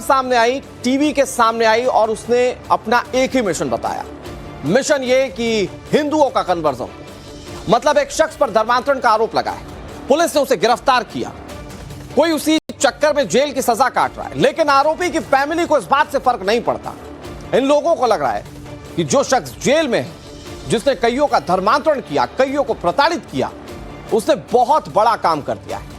सामने आई, टीवी के सामने आई और उसने अपना एक ही मिशन बताया। मिशन ये कि हिंदुओं का कन्वर्जन, मतलब एक शख्स पर धर्मांतरण का आरोप लगा है, पुलिस ने उसे गिरफ्तार किया, कोई उसी चक्कर में जेल की सजा काट रहा है, लेकिन आरोपी की फैमिली को इस बात से फर्क नहीं पड़ता। इन लोगों को लग रहा है कि जो शख्स जेल में है, जिसने कईयों का धर्मांतरण किया, कईयों को प्रताड़ित किया, उसने बहुत बड़ा काम कर दिया है।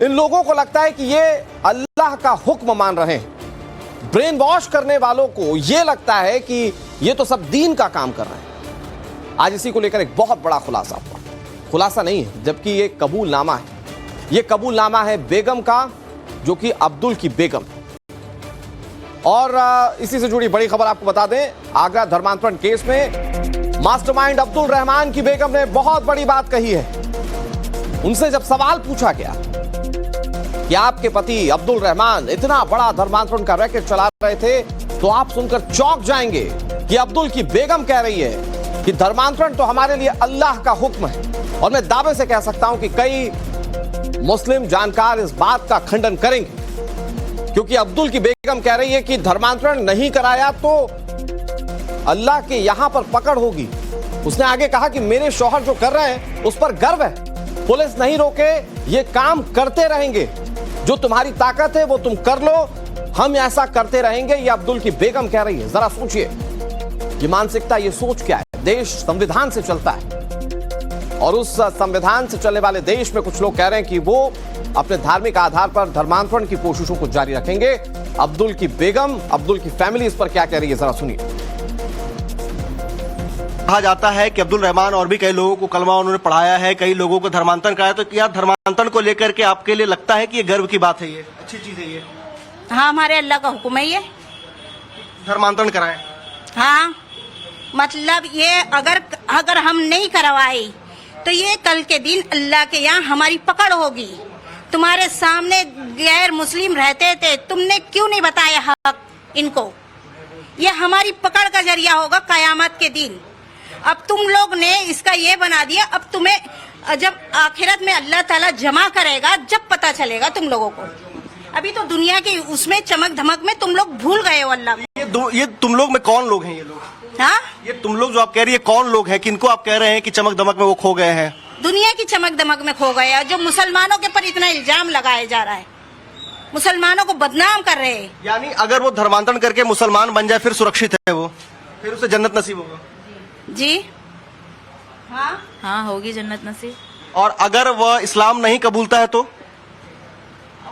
इन लोगों को लगता है कि ये अल्लाह का हुक्म मान रहे हैं। ब्रेन वॉश करने वालों को यह लगता है कि ये तो सब दीन का काम कर रहे हैं। आज इसी को लेकर एक बहुत बड़ा खुलासा हुआ। खुलासा नहीं है, जबकि ये कबूलनामा है। ये कबूलनामा है बेगम का, जो कि अब्दुल की बेगम। और इसी से जुड़ी बड़ी खबर आपको बता दें, आगरा धर्मांतरण केस में मास्टरमाइंड अब्दुल रहमान की बेगम ने बहुत बड़ी बात कही है। उनसे जब सवाल पूछा गया कि आपके पति अब्दुल रहमान इतना बड़ा धर्मांतरण का रैकेट चला रहे थे, तो आप सुनकर चौंक जाएंगे कि अब्दुल की बेगम कह रही है कि धर्मांतरण तो हमारे लिए अल्लाह का हुक्म है। और मैं दावे से कह सकता हूं कि कई मुस्लिम जानकार इस बात का खंडन करेंगे, क्योंकि अब्दुल की बेगम कह रही है कि धर्मांतरण नहीं कराया तो अल्लाह के यहां पर पकड़ होगी। उसने आगे कहा कि मेरे शौहर जो कर रहे हैं उस पर गर्व है, पुलिस नहीं रोके, ये काम करते रहेंगे, जो तुम्हारी ताकत है वो तुम कर लो, हम ऐसा करते रहेंगे। ये अब्दुल की बेगम कह रही है। जरा सोचिए, ये मानसिकता, ये सोच क्या है। देश संविधान से चलता है और उस संविधान से चलने वाले देश में कुछ लोग कह रहे हैं कि वो अपने धार्मिक आधार पर धर्मांतरण की कोशिशों को जारी रखेंगे। अब्दुल की बेगम, अब्दुल की फैमिली इस पर क्या कह रही है, जरा सुनिए। कहा जाता है कि अब्दुल रहमान और भी कई लोगों को कलमा उन्होंने पढ़ाया है, कई लोगों को धर्मांतरण कराया, तो क्या धर्मांतरण को लेकर के आपके लिए लगता है कि ये गर्व की बात है, ये अच्छी चीज है? ये हाँ, हमारे अल्लाह का हुक्म है ये धर्मांतरण कराएं। हाँ, मतलब ये अगर हम नहीं करवाए तो ये कल के दिन अल्लाह के यहाँ हमारी पकड़ होगी। तुम्हारे सामने गैर मुस्लिम रहते थे, तुमने क्यों नहीं बताया हक इनको? ये हमारी पकड़ का जरिया होगा कयामत के दिन। अब तुम लोग ने इसका ये बना दिया, अब तुम्हें जब आखिरत में अल्लाह ताला जमा करेगा, जब पता चलेगा तुम लोगों को। अभी तो दुनिया की उसमें चमक धमक में तुम लोग भूल गए हो अल्लाह को। ये तुम लोग में कौन लोग हैं? ये लोग, हाँ, ये तुम लोग जो आप कह रही है कौन लोग हैं, किनको आप कह रहे हैं कि चमक दमक में वो खो गए हैं? दुनिया की चमक दमक में खो गए हैं, जो मुसलमानों के पर इतना इल्जाम लगाया जा रहा है, मुसलमानों को बदनाम कर रहे हैं। यानी अगर वो धर्मांतरण करके मुसलमान बन जाए फिर सुरक्षित है वो, फिर उसे जन्नत नसीब होगा? जी हाँ, हाँ, होगी जन्नत नसीब। और अगर वह इस्लाम नहीं कबूलता है तो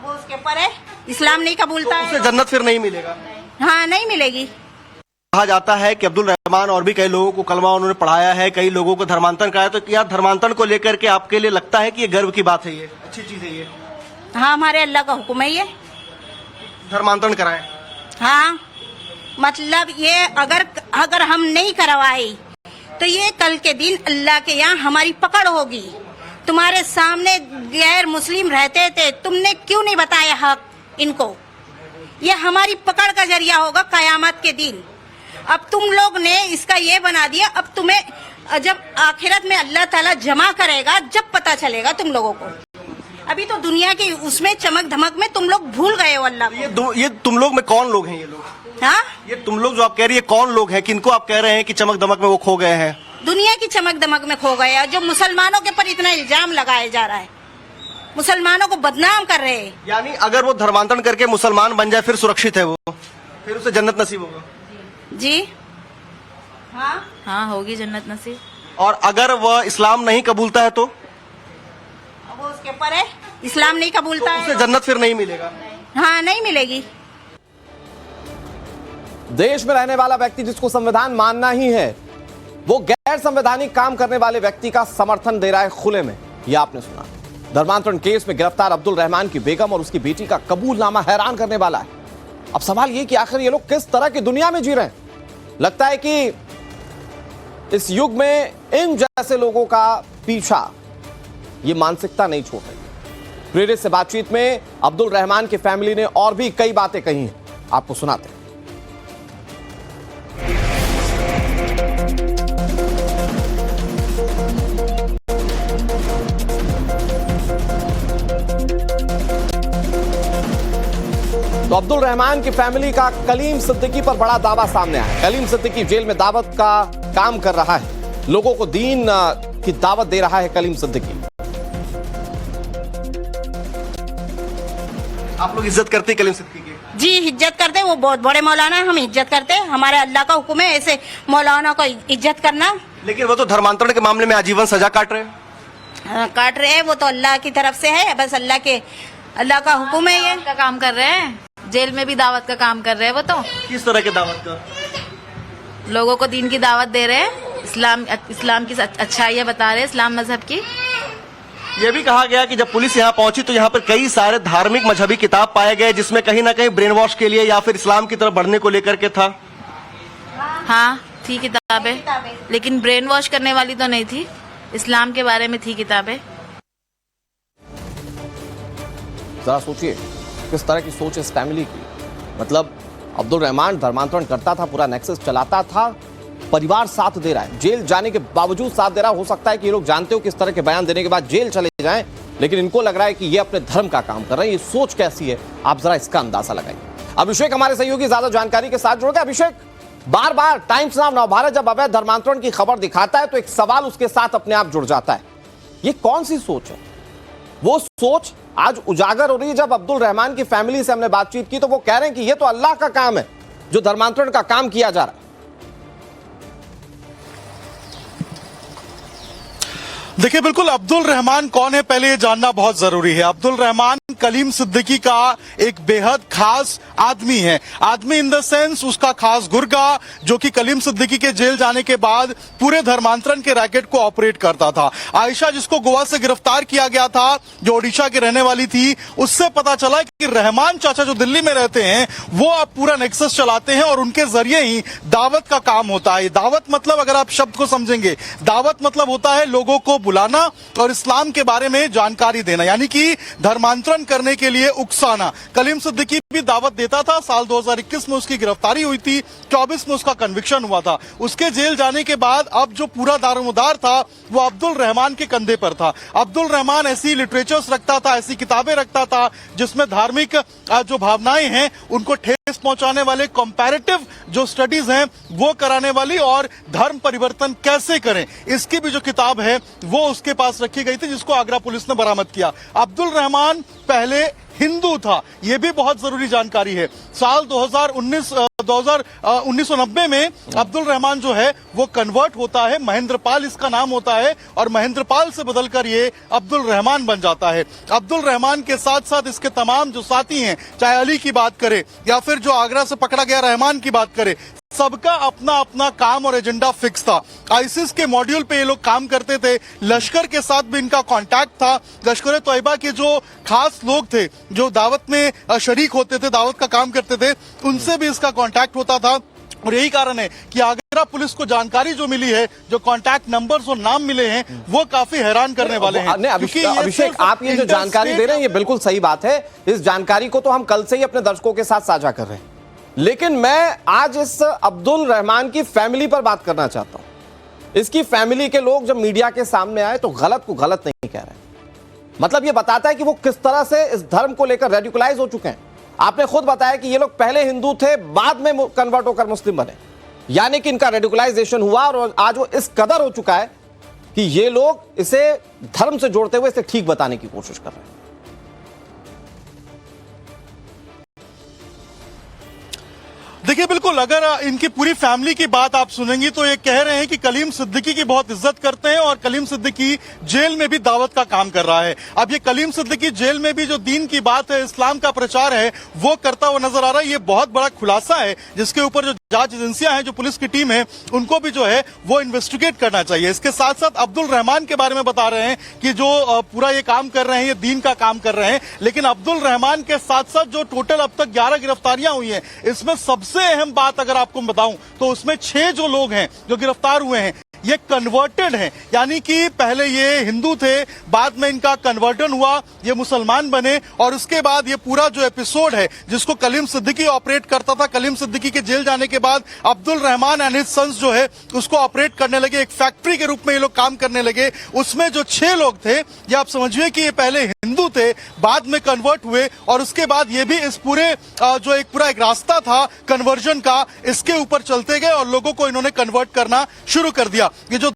वो उसके ऊपर है, इस्लाम नहीं कबूलता उसे है, जन्नत फिर नहीं मिलेगा? हाँ, नहीं मिलेगी। कहा जाता है कि अब्दुल रहमान और भी कई लोगों को कलमा उन्होंने पढ़ाया है, कई लोगों को धर्मांतरण कराया, तो क्या धर्मांतरण को लेकर के आपके लिए लगता है कि ये गर्व की बात है, ये अच्छी चीज है? ये हाँ, हमारे अल्लाह का हुक्म है ये धर्मांतरण कराएं। हाँ, मतलब ये अगर हम नहीं करवाए तो ये कल के दिन अल्लाह के यहाँ हमारी पकड़ होगी। तुम्हारे सामने गैर मुस्लिम रहते थे, तुमने क्यों नहीं बताया हक इनको? ये हमारी पकड़ का जरिया होगा कयामत के दिन। अब तुम लोग ने इसका ये बना दिया, अब तुम्हें जब आखिरत में अल्लाह ताला जमा करेगा, जब पता चलेगा तुम लोगों को। अभी तो दुनिया की उसमें चमक धमक में तुम लोग भूल गए हो अल्लाह को। ये तुम लोग में कौन लोग हैं? ये लोग, हाँ, ये तुम लोग जो आप कह रही है कौन लोग हैं, किनको आप कह रहे हैं कि चमक दमक में वो खो गए हैं? दुनिया की चमक दमक में खो गए हैं, जो मुसलमानों के पर इतना इल्जाम लगाया जा रहा है, मुसलमानों को बदनाम कर रहे हैं। यानी अगर वो धर्मांतरण करके मुसलमान बन जाए फिर सुरक्षित है वो, फिर उसे जन्नत नसीब होगा? जी हाँ, हाँ, होगी जन्नत नसीब। और अगर वह इस्लाम नहीं कबूलता है तो वो उसके ऊपर है, इस्लाम नहीं कबूलता उसे है, जन्नत फिर नहीं मिलेगा? हाँ, नहीं मिलेगी। देश में रहने वाला व्यक्ति जिसको संविधान मानना ही है, वो गैर संवैधानिक काम करने वाले व्यक्ति का समर्थन दे रहा है खुले में। यह आपने सुना। धर्मांतरण केस में गिरफ्तार अब्दुल रहमान की बेगम और उसकी बेटी का कबूलनामा हैरान करने वाला है। अब सवाल यह कि आखिर ये लोग किस तरह की दुनिया में जी रहे हैं। लगता है कि इस युग में इन जैसे लोगों का पीछा, ये मानसिकता नहीं छोड़ रही। प्रेरित से बातचीत में अब्दुल रहमान की फैमिली ने और भी कई बातें कही हैं, आपको सुनाते हैं। तो अब्दुल रहमान की फैमिली का कलीम सिद्दीकी पर बड़ा दावा सामने आया है। कलीम सिद्दीकी जेल में दावत का काम कर रहा है, लोगों को दीन की दावत दे रहा है कलीम सिद्दीकी। आप लोग इज्जत करते हैं कलीम सिद्दीकी की? जी इज्जत करते हैं, वो बहुत बड़े मौलाना है, हम इज्जत करते हैं। हमारे अल्लाह का हुक्म है ऐसे मौलाना को इज्जत करना। लेकिन वो तो धर्मांतरण के मामले में आजीवन सजा काट रहे हैं। काट रहे हैं, वो तो अल्लाह की तरफ से है, बस अल्लाह का हुक्म है। ये का काम कर रहे हैं, जेल में भी दावत का काम कर रहे हैं। वो तो किस तरह के दावत का? लोगों को दीन की दावत दे रहे हैं, इस्लाम की अच्छाइयाँ बता रहे हैं, इस्लाम मजहब की। यह भी कहा गया कि जब पुलिस यहाँ पहुंची तो यहाँ पर कई सारे धार्मिक मजहबी किताब पाए गए, जिसमें कहीं ना कहीं ब्रेन वॉश के लिए या फिर इस्लाम की तरफ बढ़ने को लेकर के था। हाँ थी किताबें, लेकिन ब्रेन वॉश करने वाली तो नहीं थी, इस्लाम के बारे में थी किताबें। जरा सोचिए किस तरह की सोच इस फैमिली की। मतलब अब्दुल रहमान धर्मांतरण करता था, पूरा नेक्सस चलाता था, परिवार साथ दे रहा है, जेल जाने के बावजूद साथ दे रहा है। हो सकता है कि ये लोग जानते हो किस तरह के बयान देने के बाद जेल चले जाएं, लेकिन इनको लग रहा है कि ये अपने धर्म का काम कर रहे हैं। ये सोच कैसी है, आप जरा इसका अंदाजा लगाइए। अभिषेक हमारे सहयोगी ज्यादा जानकारी के साथ जुड़ गए। अभिषेक, बार बार टाइम्स नाउ नवभारत जब अवैध धर्मांतरण की खबर दिखाता है तो एक सवाल उसके साथ अपने आप जुड़ जाता है, ये कौन सी सोच है? वो सोच आज उजागर हो रही है। जब अब्दुल रहमान की फैमिली से हमने बातचीत की तो वो कह रहे हैं कि ये तो अल्लाह का काम है जो धर्मांतरण का काम किया जा रहा है। देखिए, बिल्कुल अब्दुल रहमान कौन है पहले ये जानना बहुत जरूरी है। अब्दुल रहमान कलीम सिद्दीकी का एक बेहद खास आदमी है। आदमी इन द सेंस उसका खास गुर्गा, जो कि कलीम सिद्दीकी के जेल जाने के बाद पूरे धर्मांतरण के रैकेट को ऑपरेट करता था। आयशा, जिसको गोवा से गिरफ्तार किया गया था, जो ओडिशा की रहने वाली थी, उससे पता चला कि रहमान चाचा जो दिल्ली में रहते हैं वो अब पूरा नेक्सस चलाते हैं और उनके जरिए ही दावत का काम होता है। दावत मतलब, अगर आप शब्द को समझेंगे, दावत मतलब होता है लोगों को बुलाना और इस्लाम के बारे में जानकारी देना, यानी कि धर्मांतरण करने के लिए उकसाना। कलीम सिद्दीकी भी दावत देता था। साल 2021 में उसकी गिरफ्तारी हुई थी, 24 में उसका कन्विक्शन हुआ था। उसके जेल जाने के बाद अब जो पूरा दारोमदार था वो अब्दुल रहमान के कंधे पर था। अब्दुल रहमान ऐसी लिटरेचर्स रखता था, ऐसी किताबें रखता था जिसमें धार्मिक जो भावनाएं हैं उनको ठेस पहुंचाने वाले कंपैरेटिव जो स्टडीज हैं वो कराने वाली और धर्म परिवर्तन कैसे करें, इसकी भी जो किताब है वो उसके पास रखी गई थी, जिसको आगरा पुलिस ने बरामद किया। अब्दुल रहमान पहले हिंदू था, यह भी बहुत जरूरी जानकारी है। साल 1990 में अब्दुल रहमान जो है वो कन्वर्ट होता है, महेंद्रपाल इसका नाम होता है, और महेंद्रपाल से बदलकर ये अब्दुल रहमान बन जाता है। अब्दुल रहमान के साथ साथ इसके तमाम जो साथी हैं, चाहे अली की बात करें या फिर जो आगरा से पकड़ा गया रहमान की बात करें, सबका अपना अपना काम और एजेंडा फिक्स था। आईसिस के मॉड्यूल पे ये लोग काम करते थे, लश्कर के साथ भी इनका कांटेक्ट था। लश्कर तैयबा के जो खास लोग थे जो दावत में शरीक होते थे, दावत का काम करते थे, उनसे भी इसका कांटेक्ट होता था। और यही कारण है कि आगरा पुलिस को जानकारी जो मिली है, जो कांटेक्ट नंबर्स और नाम मिले हैं, वो काफी हैरान करने वाले हैं। अभिषेक, आप ये जो जानकारी दे रहे हैं ये बिल्कुल सही बात है। इस जानकारी को तो हम कल से ही अपने दर्शकों के साथ साझा कर रहे हैं, लेकिन मैं आज इस अब्दुल रहमान की फैमिली पर बात करना चाहता हूं। इसकी फैमिली के लोग जब मीडिया के सामने आए तो गलत को गलत नहीं कह रहे। मतलब ये बताता है कि वो किस तरह से इस धर्म को लेकर रेडिकुलाइज हो चुके हैं। आपने खुद बताया कि ये लोग पहले हिंदू थे, बाद में कन्वर्ट होकर मुस्लिम बने, यानी कि इनका रेडिकुलाइजेशन हुआ और आज वो इस कदर हो चुका है कि ये लोग इसे धर्म से जोड़ते हुए इसे ठीक बताने की कोशिश कर रहे हैं। देखिए, बिल्कुल अगर इनकी पूरी फैमिली की बात आप सुनेंगी तो ये कह रहे हैं कि कलीम सिद्दीकी की बहुत इज्जत करते हैं और कलीम सिद्दीकी जेल में भी दावत का काम कर रहा है। अब ये कलीम सिद्दीकी जेल में भी जो दीन की बात है, इस्लाम का प्रचार है, वो करता हुआ नजर आ रहा है। ये बहुत बड़ा खुलासा है जिसके ऊपर जो जांच एजेंसियां हैं, जो पुलिस की टीम है, उनको भी जो है वो इन्वेस्टिगेट करना चाहिए। इसके साथ साथ अब्दुल रहमान के बारे में बता रहे हैं कि जो पूरा ये काम कर रहे हैं, ये दीन का काम कर रहे हैं। लेकिन अब्दुल रहमान के साथ साथ जो टोटल अब तक 11 गिरफ्तारियां हुई हैं, इसमें सबसे अहम बात अगर आपको बताऊं तो उसमें 6 जो लोग हैं जो गिरफ्तार हुए हैं, ये कन्वर्टेड हैं, यानी कि पहले ये हिंदू थे, बाद में इनका कन्वर्जन हुआ, ये मुसलमान बने और उसके बाद ये पूरा जो एपिसोड है जिसको कलीम सिद्दीकी ऑपरेट करता था, कलीम सिद्दीकी के जेल जाने के बाद Abdul Rahman and his sons जो है उसको ऑपरेट करने लगे, एक फैक्ट्री के रूप में ये लोग काम करने लगे। उसमें जो 6 लोग थे, ये आप समझिए कि ये पहले हिंदू थे, बाद में कन्वर्ट हुए और उसके बाद ये भी इस पूरे जो एक पूरा एक रास्ता था कन्वर्जन का, इसके ऊपर चलते गए और लोगों को इन्होंने कन्वर्ट करना शुरू कर दिया। ये जो